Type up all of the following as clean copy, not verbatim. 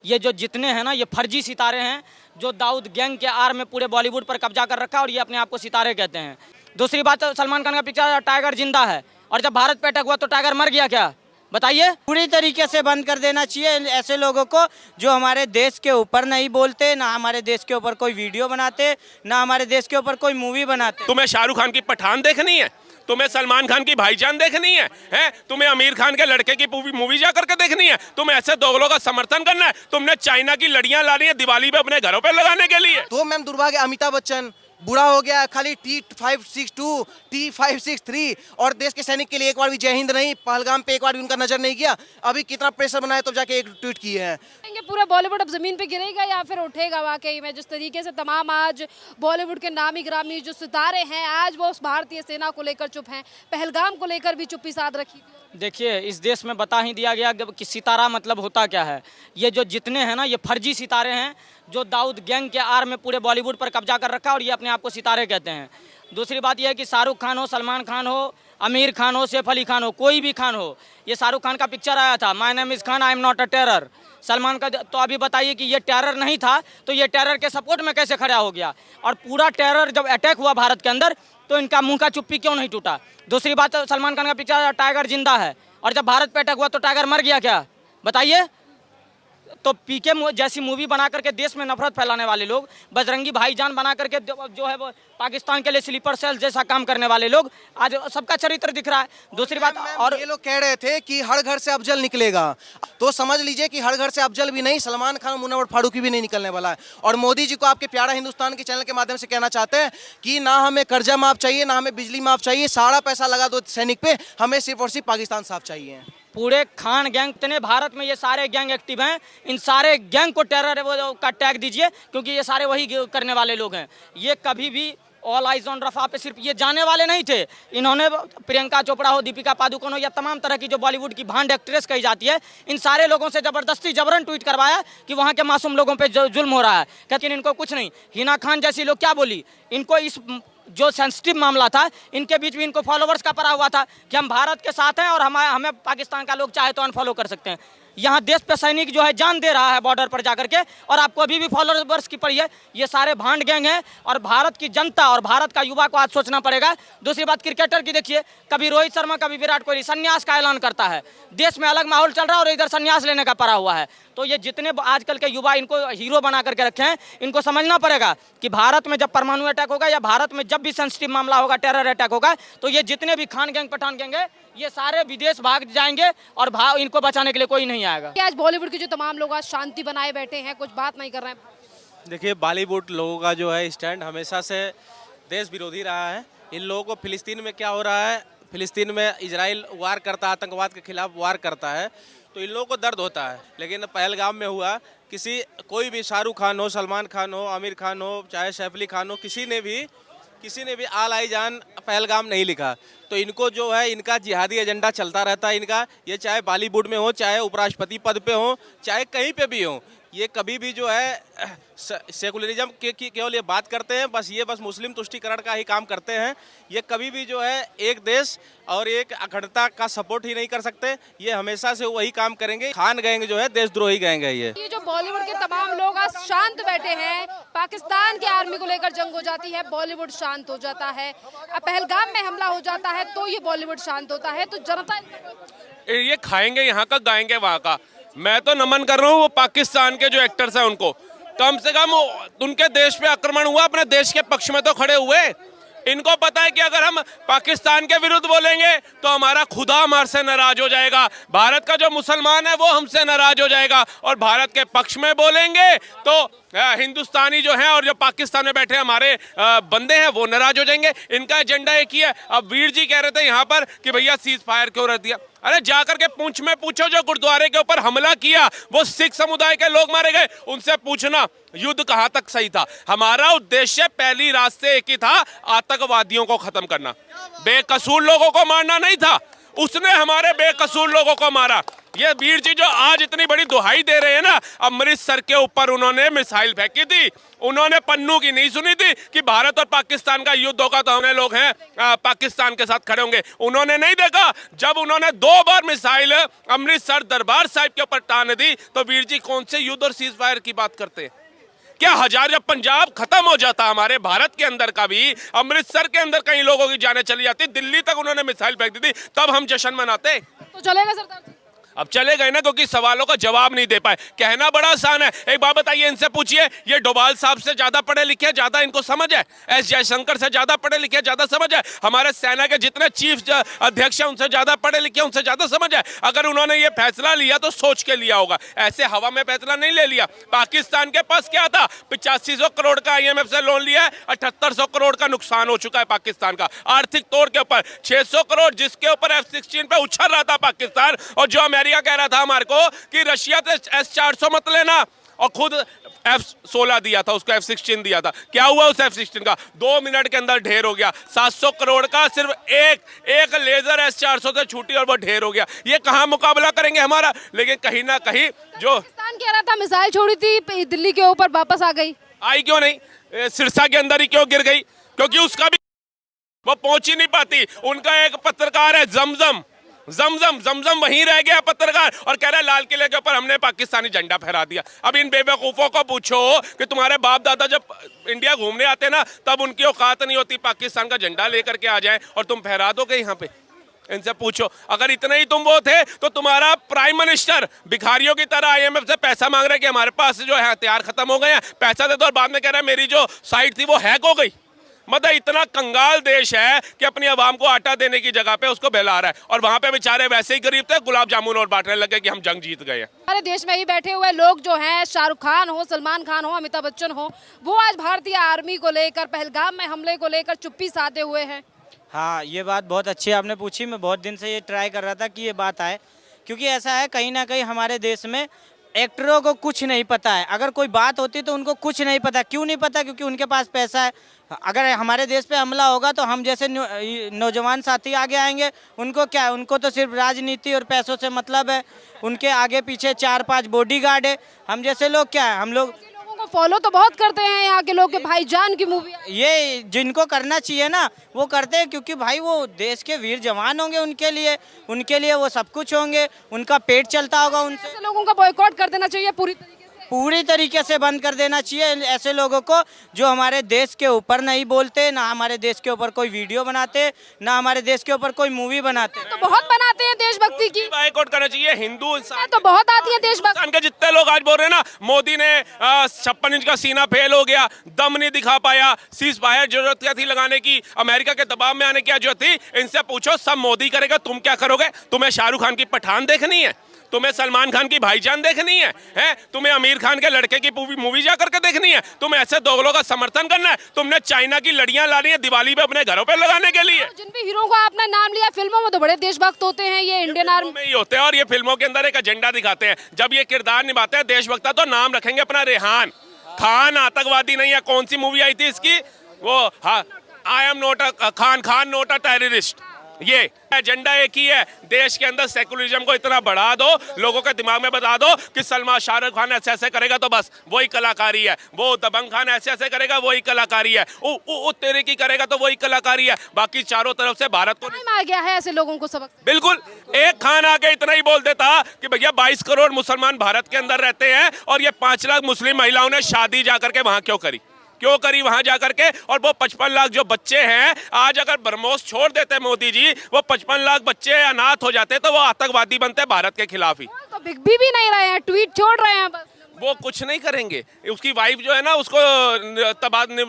ये जो जितने हैं ना ये फर्जी सितारे हैं जो दाऊद गैंग के आड़ में पूरे बॉलीवुड पर कब्जा कर रखा है और ये अपने आप को सितारे कहते हैं। दूसरी बात, सलमान खान का पिक्चर टाइगर जिंदा है और जब भारत पे अटैक हुआ तो टाइगर मर गया क्या? बताइए। पूरी तरीके से बंद कर देना चाहिए ऐसे लोगों को जो हमारे देश के ऊपर नहीं बोलते, ना हमारे देश के ऊपर कोई वीडियो बनाते, ना हमारे देश के ऊपर कोई मूवी बनाते। तुम्हें शाहरुख खान की पठान देखनी है? तुम्हें सलमान खान की भाईजान देखनी है? तुम्हें आमिर खान के लड़के की मूवी जा करके देखनी है? तुम्हें ऐसे दोगलों का समर्थन करना है? तुमने चाइना की लड़ियां लानी है दिवाली पे अपने घरों पे लगाने के लिए? तो मैम दुर्भाग्य अमिताभ बच्चन बुरा हो गया, खाली T562 T563 और देश के सैनिक के लिए एक बार भी जय हिंद नहीं, पहलगाम पे एक बार भी उनका नजर नहीं किया। अभी कितना प्रेशर बनाया तो जाके एक ट्वीट किए हैं। पूरा बॉलीवुड अब जमीन पे गिरेगा या फिर उठेगा? वाकई में जिस तरीके से तमाम आज बॉलीवुड के नामी ग्रामी जो सितारे हैं आज वो उस भारतीय सेना को लेकर चुप हैं, पहलगाम को लेकर भी चुप्पी साध रखी थी। देखिए, इस देश में बता ही दिया गया कि सितारा मतलब होता क्या है। ये जो जितने हैं ना ये फर्जी सितारे हैं जो दाऊद गैंग के आड़ में पूरे बॉलीवुड पर कब्जा कर रखा है और ये अपने आप को सितारे कहते हैं। दूसरी बात यह है कि शाहरुख खान हो, सलमान खान हो, आमिर खान हो, सैफ अली खान हो, कोई भी खान हो, ये शाहरुख खान का पिक्चर आया था my name is Khan I am not a terror. Salman का तो अभी बताइए कि ये टेरर नहीं था तो ये टेरर के सपोर्ट में कैसे खड़ा हो गया? और पूरा टेरर जब अटैक हुआ भारत के अंदर तो इनका मुंह का चुप्पी क्यों नहीं टूटा? दूसरी बात, सलमान खान का पिक्चर टाइगर जिंदा है और जब भारत पे अटैक हुआ तो टाइगर मर गया क्या? बताइए। तो पीके जैसी मूवी बना करके देश में नफरत फैलाने वाले लोग, बजरंगी भाईजान बना करके जो है वो पाकिस्तान के लिए स्लीपर सेल जैसा काम करने वाले लोग, आज सबका चरित्र दिख रहा है। दूसरी बात, और ये लोग कह रहे थे कि हर घर से अफजल निकलेगा, तो समझ लीजिए कि हर घर से अफजल भी नहीं, सलमान खान, मुन्ना फारूकी भी नहीं निकलने वाला है। और मोदी जी को आपके प्यारा हिंदुस्तान के चैनल के माध्यम से कहना चाहते हैं कि ना हमें कर्जा माफ चाहिए, ना हमें बिजली माफ चाहिए, सारा पैसा लगा दो सैनिक पे, हमें सिर्फ और सिर्फ पाकिस्तान साफ चाहिए। पूरे खान गैंग, इतने भारत में ये सारे गैंग एक्टिव हैं, इन सारे गैंग को टेरर का टैग दीजिए क्योंकि ये सारे वही करने वाले लोग हैं। ये कभी भी ऑल आइज ऑन रफा पे सिर्फ ये जाने वाले नहीं थे। इन्होंने प्रियंका चोपड़ा हो, दीपिका पादुकोण हो या तमाम तरह की जो बॉलीवुड की भांड एक्ट्रेस कही जाती है, इन सारे लोगों से ज़बरदस्ती जबरन ट्वीट करवाया कि वहाँ के मासूम लोगों पे जुल्म हो रहा है, लेकिन इनको कुछ नहीं। हिना खान जैसी लोग क्या बोली? इनको इस जो सेंसिटिव मामला था इनके बीच में इनको फॉलोवर्स का पड़ा हुआ था कि हम भारत के साथ हैं और हमें पाकिस्तान का लोग चाहे तो अनफॉलो कर सकते हैं। यहाँ देश पे सैनिक जो है जान दे रहा है बॉर्डर पर जाकर के और आपको अभी भी फॉलोवर्स की पड़ी है। ये सारे भांड गैंग हैं और भारत की जनता और भारत का युवा को आज सोचना पड़ेगा। दूसरी बात, क्रिकेटर की देखिए, कभी रोहित शर्मा कभी विराट कोहली संन्यास का ऐलान करता है। देश में अलग माहौल चल रहा है और इधर संन्यास लेने का पड़ा हुआ है। तो ये जितने आजकल के युवा इनको हीरो बना करके रखे हैं, इनको समझना पड़ेगा कि भारत में जब परमाणु अटैक होगा या भारत में जब भी सेंसिटिव मामला होगा, टेरर अटैक होगा, तो ये जितने भी खान गैंग पठान गैंग है ये सारे विदेश भाग जाएंगे और इनको बचाने के लिए कोई नहीं आएगा। आज बॉलीवुड के जो तमाम लोग आज शांति बनाए बैठे हैं, कुछ बात नहीं कर रहे हैं। देखिए, बॉलीवुड लोगों का जो है स्टैंड हमेशा से देश विरोधी रहा है। इन लोगों को फिलिस्तीन में क्या हो रहा है, फिलिस्तीन में इजराइल वार करता है, आतंकवाद के खिलाफ वार करता है, तो इन लोगों को दर्द होता है। लेकिन पहलगाम में हुआ, कोई भी शाहरुख खान हो, सलमान खान हो, आमिर खान हो, चाहे सैफ अली खान हो, किसी ने भी आल आई जान पहलगाम नहीं लिखा। तो इनको जो है इनका जिहादी एजेंडा चलता रहता है इनका, ये चाहे बॉलीवुड में हो, चाहे उपराष्ट्रपति पद पे हो, चाहे कहीं पे भी हो, ये कभी भी जो है सेकुलरिज्म की केवल ये बात करते हैं, बस मुस्लिम तुष्टीकरण का ही काम करते हैं। ये कभी भी जो है एक देश और एक अखंडता का सपोर्ट ही नहीं कर सकते। ये हमेशा से वही काम करेंगे। खान गैंग जो है देशद्रोही गैंग है। ये जो बॉलीवुड के तमाम लोग आज शांत बैठे हैं, पाकिस्तान के आर्मी को लेकर जंग हो जाती है, बॉलीवुड शांत हो जाता है। पहलगाम में हमला हो जाता है तो ये बॉलीवुड शांत होता है। तो जनता ये खाएंगे यहाँ का, गाएंगे वहाँ का। मैं तो नमन कर रहा हूँ वो पाकिस्तान के जो एक्टर्स हैं उनको, कम से कम उनके देश पे आक्रमण हुआ, अपने देश के पक्ष में तो खड़े हुए। इनको पता है कि अगर हम पाकिस्तान के विरुद्ध बोलेंगे तो हमारा खुदा हमारे से नाराज हो जाएगा, भारत का जो मुसलमान है वो हमसे नाराज हो जाएगा, और भारत के पक्ष में बोलेंगे तो हिंदुस्तानी जो हैं और जो पाकिस्तान में बैठे हमारे बंदे हैं वो नाराज हो जाएंगे। इनका एजेंडा एक ही है। अब वीर जी कह रहे थे यहाँ पर कि भैया सीज फायर क्यों रख दिया? अरे जाकर के पूंछ में पूछो, जो गुरुद्वारे के ऊपर हमला किया वो सिख समुदाय के लोग मारे गए, उनसे पूछना युद्ध कहाँ तक सही था। हमारा उद्देश्य पहली रात से एक ही था, आतंकवादियों को खत्म करना, बेकसूर लोगों को मारना नहीं था। उसने हमारे बेकसूर लोगों को मारा। ये वीर जी जो आज इतनी बड़ी दुहाई दे रहे हैं ना, अमृतसर के ऊपर उन्होंने मिसाइल फेंकी थी, उन्होंने पन्नू की नहीं सुनी थी कि भारत और पाकिस्तान का युद्ध होगा तो हमें लोग हैं पाकिस्तान के साथ खड़े होंगे। उन्होंने नहीं देखा जब उन्होंने 2 बार मिसाइल अमृतसर दरबार साहिब के ऊपर तान दी, तो वीर जी कौन से युद्ध और सीज फायर की बात करते हैं? क्या हजार जब पंजाब खत्म हो जाता हमारे भारत के अंदर का भी, अमृतसर के अंदर कई लोगों की जाने चली जाती, दिल्ली तक उन्होंने मिसाइल फेंक दी थी, तब हम जश्न मनाते। तो चलेगा सरदार जी? अब चले गए ना, क्योंकि सवालों का जवाब नहीं दे पाए। कहना बड़ा आसान है। एक बात बताइए, इनसे पूछिए, ये डोभाल साहब से ज्यादा पढ़े लिखे, ज्यादा इनको समझ है? एस जयशंकर से ज्यादा पढ़े लिखे, ज्यादा समझ है? हमारे सेना के जितने चीफ अध्यक्ष हैं उनसे ज्यादा पढ़े लिखे, उनसे ज्यादा समझ है? अगर उन्होंने ये फैसला लिया तो सोच के लिया होगा, ऐसे हवा में फैसला नहीं ले लिया। पाकिस्तान के पास क्या था? 8500 करोड़ का IMF से लोन लिया है, 7800 करोड़ का नुकसान हो चुका है पाकिस्तान का आर्थिक तौर के ऊपर। 600 करोड़ जिसके ऊपर F-16 पे उछल रहा था पाकिस्तान, और जो अमेरिका कह रहा था हमारे को कि रशिया से S-400 मत लेना, और खुद F-16 दिया था, उसको F-16 दिया था। क्या हुआ उस F-16 का? 2 मिनट के अंदर ढेर हो गया। 700 करोड़ का सिर्फ एक लेजर S-400 से छूटी और वो ढेर हो गया। ये कहां मुकाबला करेंगे हमारा? लेकिन कहीं ना कहीं जो पाकिस्तान कह रहा था मिसाइल छोड़ी थी दिल्ली के ऊपर, वापस आ गई। आई क्यों नहीं? सिरसा के अंदर ही क्यों गिर गई? क्योंकि उसका भी वो पहुंच ही नहीं पाती। उनका एक पत्रकार है जमजम वहीं रह गया पत्रकार, और कह रहा है लाल किले के ऊपर हमने पाकिस्तानी झंडा फहरा दिया। अब इन बेवकूफों को पूछो कि तुम्हारे बाप दादा जब इंडिया घूमने आते ना, तब उनकी औकात नहीं होती पाकिस्तान का झंडा लेकर के आ जाए और तुम फहरा दोगे यहाँ पे? इनसे पूछो। अगर इतने ही तुम वो थे तो तुम्हारा प्राइम मिनिस्टर भिखारियों की तरह IMF से पैसा मांग रहे कि हमारे पास जो है हथियार खत्म हो गए हैं, पैसा दे दो, और बाद में कह रहा है मेरी जो साइट थी वो हैक हो गई। मतलब इतना कंगाल देश है कि अपनी आवाम को आटा देने की जगह पे उसको बहला रहा है, और वहां पे बेचारे वैसे ही गरीब थे, गुलाब जामुन और बांटने लगे कि हम जंग जीत गए हैं। हमारे देश में ही बैठे हुए लोग जो हैं, शाहरुख खान हो, सलमान खान हो, अमिताभ बच्चन हो, वो आज भारतीय आर्मी को लेकर, पहलगाम में हमले को लेकर चुप्पी साधे हुए हैं। हाँ, ये बात बहुत अच्छी आपने पूछी। मैं बहुत दिन से ये ट्राई कर रहा था कि ये बात आए, क्योंकि ऐसा है कहीं ना कहीं हमारे देश में एक्टरों को कुछ नहीं पता है। अगर कोई बात होती तो उनको कुछ नहीं पता। क्यों नहीं पता? क्योंकि उनके पास पैसा है। अगर हमारे देश पे हमला होगा तो हम जैसे नौजवान साथी आगे आएंगे, उनको क्या है? उनको तो सिर्फ राजनीति और पैसों से मतलब है। उनके आगे पीछे 4-5 बॉडीगार्ड है। हम जैसे लोग क्या है, हम लोग को फॉलो तो बहुत करते हैं यहाँ के लोग, के भाईजान की मूवी। ये जिनको करना चाहिए ना वो करते हैं, क्योंकि भाई वो देश के वीर जवान होंगे, उनके लिए वो सब कुछ होंगे, उनका पेट चलता होगा उनसे। ऐसे लोगों का बॉयकॉट कर देना चाहिए पूरी तरीके से बंद कर देना चाहिए ऐसे लोगों को जो हमारे देश के ऊपर नहीं बोलते, ना हमारे देश के ऊपर कोई वीडियो बनाते, ना हमारे देश के ऊपर कोई मूवी बनाते। तो बहुत बनाते हैं देशभक्ति की, बाइकआउट करना चाहिए। हिंदू इंसान तो बहुत आती है देशभक्ति के जितने लोग आज बोल रहे हैं ना, मोदी ने 56 इंच का सीना फेल हो गया, दम नहीं दिखा पाया, सीज फायर जरूरत क्या थी लगाने की, अमेरिका के दबाव में आने की जरूरत थी, इनसे पूछो सब मोदी करेगा, तुम क्या करोगे? तुम्हें शाहरुख खान की पठान देखनी है? तुम्हें सलमान खान की भाईजान देखनी है? तुम्हें आमिर खान के लड़के की मूवी जा करके देखनी है? तुम्हें ऐसे दोगलों का समर्थन करना है? तुमने चाइना की लड़ियां लानी है दिवाली पे अपने घरों पे लगाने के लिए? जिन भी हीरो को आपने नाम लिया, फिल्मों में तो बड़े देशभक्त होते हैं ये इंडियन आर्मी में ही होते हैं, और ये फिल्मों के अंदर एक एजेंडा दिखाते हैं। जब ये किरदार निभाते हैं देशभक्ता तो नाम रखेंगे अपना रेहान खान। आतंकवादी नहीं है। कौन सी मूवी आई थी इसकी? वो हाँ, I am not a Khan not a terrorist. ये एजेंडा एक ही है, देश के अंदर सेकुलरिज्म को इतना बढ़ा दो, लोगों के दिमाग में बता दो कि सलमान शाहरुख खान ऐसे ऐसे करेगा तो बस वही कलाकारी है, वो दबंग खान ऐसे ऐसे करेगा वही कलाकारी है, तेरे की करेगा तो वही कलाकारी है। बाकी चारों तरफ से भारत को आ गया है ऐसे लोगों को सबक। बिल्कुल, एक खान आके इतना ही बोल देता कि भैया 22 करोड़ मुसलमान भारत के अंदर रहते हैं और ये 5 लाख मुस्लिम महिलाओं ने शादी जाकर के वहां क्यों करी वहां जाकर के, और वो 55 लाख जो बच्चे हैं, आज अगर ब्रह्मोस छोड़ देते मोदी जी, वो 55 लाख बच्चे अनाथ हो जाते तो वो आतंकवादी बनते भारत के खिलाफ ही। तो बिग बी भी नहीं रहे हैं, ट्वीट छोड़ रहे हैं बस। वो कुछ नहीं करेंगे। उसकी वाइफ जो है ना, उसको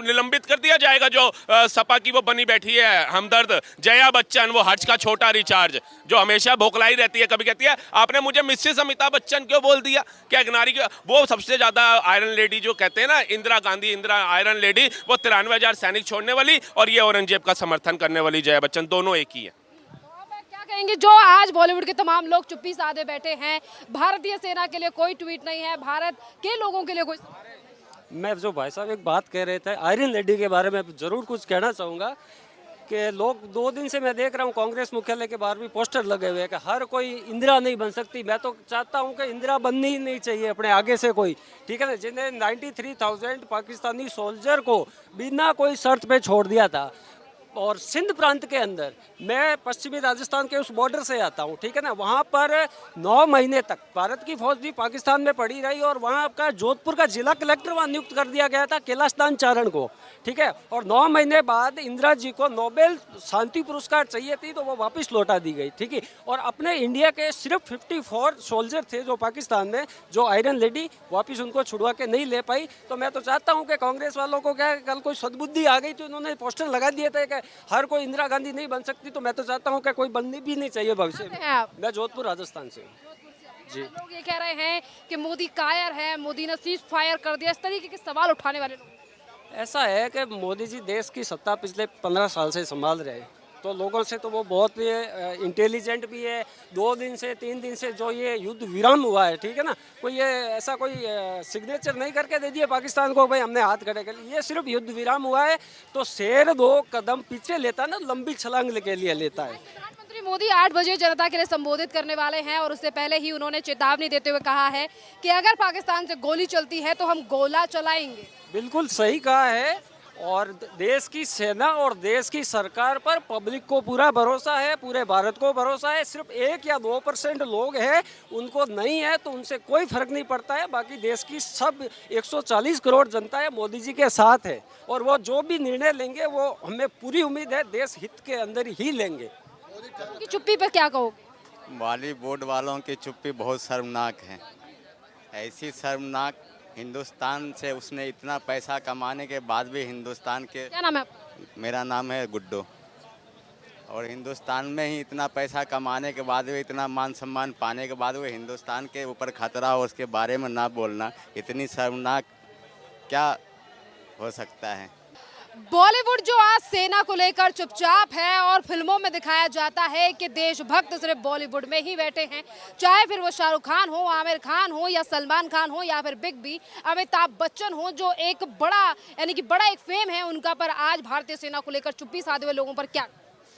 निलंबित कर दिया जाएगा, जो सपा की वो बनी बैठी है हमदर्द जया बच्चन, वो हज का छोटा रिचार्ज जो हमेशा भोखलाई रहती है। कभी कहती है आपने मुझे मिसेस अमिताभ बच्चन क्यों बोल दिया, क्या एक नारी की? वो सबसे ज्यादा आयरन लेडी जो कहते हैं ना, इंदिरा गांधी, इंदिरा आयरन लेडी, वो 93,000 सैनिक छोड़ने वाली, और ये औरंगजेब का समर्थन करने वाली जया बच्चन, दोनों एक ही है। कहेंगे जो आज बॉलीवुड के तमाम लोग चुप्पी साधे बैठे हैं, भारतीय सेना के लिए कोई ट्वीट नहीं है, भारत के लोगों के लिए कोई। मैं जो भाई साहब एक बात कह रहे थे आयरन लेडी के बारे में, जरूर कुछ कहना चाहूँगा कि लोग 2 दिन से मैं देख रहा हूँ कांग्रेस मुख्यालय के बाहर भी पोस्टर लगे हुए हैं कि हर कोई इंदिरा नहीं बन सकती। मैं तो चाहता हूँ कि इंदिरा बननी ही नहीं चाहिए अपने आगे से कोई, ठीक है ना। जिन्हें 93,000 पाकिस्तानी सोल्जर को बिना कोई शर्त पे छोड़ दिया था, और सिंध प्रांत के अंदर, मैं पश्चिमी राजस्थान के उस बॉर्डर से आता हूँ, ठीक है ना, वहाँ पर 9 महीने तक भारत की फौज भी पाकिस्तान में पड़ी रही और वहाँ का जोधपुर का जिला कलेक्टर वहाँ नियुक्त कर दिया गया था कैलाशदान चारण को, ठीक है। और 9 महीने बाद इंदिरा जी को नोबेल शांति पुरस्कार चाहिए थी तो वो वापस लौटा दी गई, ठीक है। और अपने इंडिया के सिर्फ 54 सोल्जर थे जो पाकिस्तान में, जो आयरन लेडी वापस उनको छुड़वा के नहीं ले पाई। तो मैं तो चाहता हूँ कि कांग्रेस वालों को क्या कल कोई सद्बुद्धि आ गई तो इन्होंने पोस्टर लगा दिए थे कि हर कोई इंदिरा गांधी नहीं बन सकती। तो मैं तो चाहता हूँ कि कोई बननी भी नहीं चाहिए भविष्य में। आप मैं जोधपुर राजस्थान से हूँ। जी। लोग ये कह रहे हैं कि मोदी कायर है, मोदी ने सीज फायर कर दिया, इस तरीके के सवाल उठाने वाले लोग। ऐसा है कि मोदी जी देश की सत्ता पिछले 15 साल से संभाल रहे हैं, तो लोगों से तो वो बहुत इंटेलिजेंट भी है। 2 दिन से 3 दिन से जो ये युद्ध विराम हुआ है, ठीक है ना, कोई ये ऐसा कोई सिग्नेचर नहीं करके दे दिए पाकिस्तान को भाई हमने हाथ खड़े कर लिए। ये सिर्फ युद्ध विराम हुआ है तो शेर 2 कदम पीछे लेता ना, लंबी छलांग के लिए लेता है। प्रधानमंत्री मोदी 8 बजे जनता के लिए संबोधित करने वाले हैं और उससे पहले ही उन्होंने चेतावनी देते हुए कहा है कि अगर पाकिस्तान से गोली चलती है तो हम गोला चलाएंगे। बिल्कुल सही कहा है। और देश की सेना और देश की सरकार पर पब्लिक को पूरा भरोसा है, पूरे भारत को भरोसा है। सिर्फ 1 या 2% लोग हैं उनको नहीं है, तो उनसे कोई फर्क नहीं पड़ता है। बाकी देश की सब 140 करोड़ जनता है मोदी जी के साथ है, और वो जो भी निर्णय लेंगे वो हमें पूरी उम्मीद है देश हित के अंदर ही लेंगे। उनकी चुप्पी पर क्या कहोगे? बॉलीवुड वालों की चुप्पी बहुत शर्मनाक है। ऐसी शर्मनाक, हिंदुस्तान से उसने इतना पैसा कमाने के बाद भी हिंदुस्तान के, क्या नाम है आपका? मेरा नाम है गुड्डू, और हिंदुस्तान में ही इतना पैसा कमाने के बाद भी, इतना मान सम्मान पाने के बाद भी हिंदुस्तान के ऊपर खतरा और उसके बारे में ना बोलना, इतनी शर्मनाक क्या हो सकता है। बॉलीवुड जो आज सेना को लेकर चुपचाप है और फिल्मों में दिखाया जाता है कि देशभक्त सिर्फ बॉलीवुड में ही बैठे हैं, चाहे फिर वो शाहरुख खान हो, आमिर खान हो, या सलमान खान हो, या फिर बिग बी अमिताभ बच्चन हो, जो एक बड़ा यानी कि बड़ा एक फेम है उनका। पर आज भारतीय सेना को लेकर चुप्पी साधे हुए लोगों पर क्या?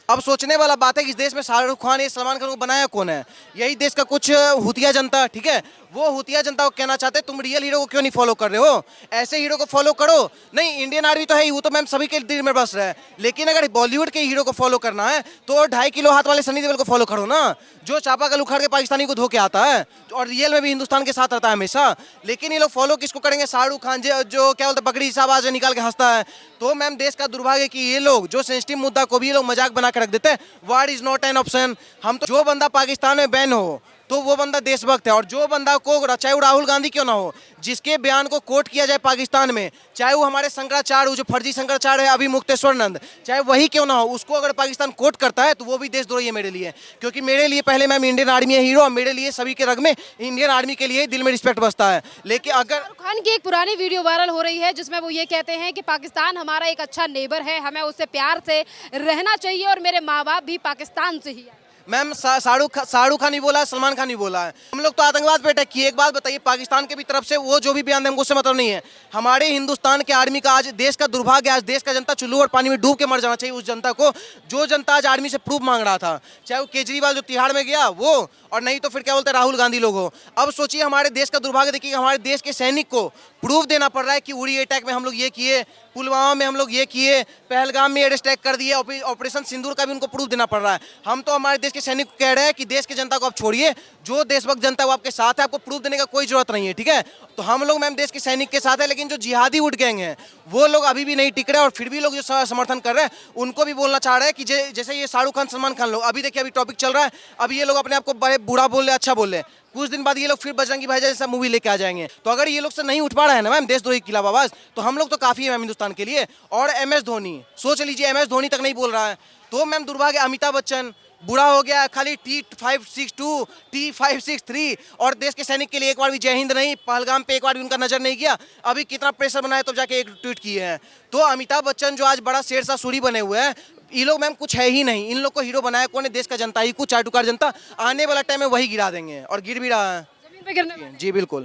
अब सोचने वाला बात है कि इस देश में शाहरुख खान या सलमान खान को बनाया कौन है? यही देश का कुछ हुतिया जनता, ठीक है। वो हुतिया जनता को कहना चाहते हैं तुम रियल हीरो को क्यों नहीं फॉलो कर रहे हो, ऐसे हीरो को फॉलो करो। नहीं, इंडियन आर्मी तो है ही, वो तो मैम सभी के दिल में बस रहा है, लेकिन अगर बॉलीवुड के हीरो को फॉलो करना है तो 2.5 किलो हाथ वाले सनी देओल को फॉलो करो ना, जो चापाकल उखाड़ के पाकिस्तानी को धो के आता है और रियल में भी हिंदुस्तान के साथ रहता है हमेशा। लेकिन ये लोग फॉलो किसको करेंगे? शाहरुख खान जो क्या बोलते बकरी साहब आज निकाल के हंसता है। तो मैम देश का दुर्भाग्य कि ये लोग जो सेंसिटिव मुद्दा को भी ये लोग मजाक बना के रख देते हैं। वार इज नॉट एन ऑप्शन। हम तो, जो बंदा पाकिस्तान में बैन हो तो वो बंदा देशभक्त है, और जो बंदा को, चाहे वो राहुल गांधी क्यों ना हो, जिसके बयान को कोट किया जाए पाकिस्तान में, चाहे वो हमारे शंकराचार्य, जो फर्जी शंकराचार्य है अभी मुक्तेश्वरानंद, चाहे वही क्यों ना हो, उसको अगर पाकिस्तान कोट करता है तो वो भी देशद्रोही है मेरे लिए। क्योंकि मेरे लिए पहले मैम इंडियन आर्मी है हीरो, और मेरे लिए सभी के रग में इंडियन आर्मी के लिए दिल में रिस्पेक्ट बसता है। लेकिन अगर शाहरुख खान की एक पुरानी वीडियो वायरल हो रही है जिसमें वो ये कहते हैं कि पाकिस्तान हमारा एक अच्छा नेबर है, हमें उससे प्यार से रहना चाहिए और मेरे माँ बाप भी पाकिस्तान से ही है। मैम शाहरुख खान भी बोला है, सलमान खान भी बोला है। हम लोग तो आतंकवाद पे अटैक किए। एक बात बताइए, पाकिस्तान के भी तरफ से वो जो भी बयान दें हमको उससे मतलब नहीं है। हमारे हिंदुस्तान के आर्मी का आज देश का दुर्भाग्य, आज देश का जनता चुल्लू और पानी में डूब के मर जाना चाहिए उस जनता को, जो जनता आज आर्मी से प्रूफ मांग रहा था, चाहे वो केजरीवाल जो तिहाड़ में गया वो, और नहीं तो फिर क्या बोलते हैं राहुल गांधी लोग हो। अब सोचिए हमारे देश का दुर्भाग्य देखिए, हमारे देश के सैनिक को प्रूफ देना पड़ रहा है कि उड़ी अटैक में हम लोग ये किए, पुलवामा में हम लोग ये किए, पहलगाम में एयर अटैक कर दिए, ऑपरेशन सिंदूर का भी उनको प्रूफ देना पड़ रहा है। हम तो हमारे देश के सैनिक को कह रहे हैं कि देश की जनता को आप छोड़िए, जो देशभक्त जनता है वो आपके साथ है, आपको प्रूफ देने का कोई जरूरत नहीं है, ठीक है। तो हम लोग मैम देश के सैनिक के साथ है, लेकिन जो जिहादी उठ गैंग हैं वो लोग अभी भी नहीं टिक रहे, और फिर भी लोग जो समर्थन कर रहे हैं उनको भी बोलना चाह रहे हैं कि जैसे ये शाहरुख खान सलमान खान लोग, अभी देखिए अभी टॉपिक चल रहा है, अभी ये लोग अपने आप को बड़े बुरा बोल रहे, अच्छा बोल रहे, कुछ दिन बाद ये लोग फिर बजरंगी भाईजान जैसा मूवी लेके आ जाएंगे। तो अगर ये लोग से नहीं उठ पा रहा है ना मैम देशद्रोही के खिलाफ आवाज, तो हम लोग तो काफी है मैम हिंदुस्तान के लिए। और MS धोनी, सोच लीजिए MS धोनी तक नहीं बोल रहा है, तो मैम दुर्भाग्य अमिताभ बच्चन बुरा हो गया, खाली T562 T563, और देश के सैनिक के लिए एक बार भी जय हिंद नहीं, पहलगाम पे एक बार भी उनका नजर नहीं गया। अभी कितना प्रेशर बनाया तो जाके एक ट्वीट किए हैं। तो अमिताभ बच्चन जो आज बड़ा शेरशाह सूरी बने हुए हैं, ये लोग मैम कुछ है ही नहीं। इन लोग को हीरो बनाया कौन है? देश का जनता ही, कुछ चाटुकार जनता। आने वाला टाइम में वही गिरा देंगे, और गिर भी रहा है। जमीन पे गिरने जी बिल्कुल।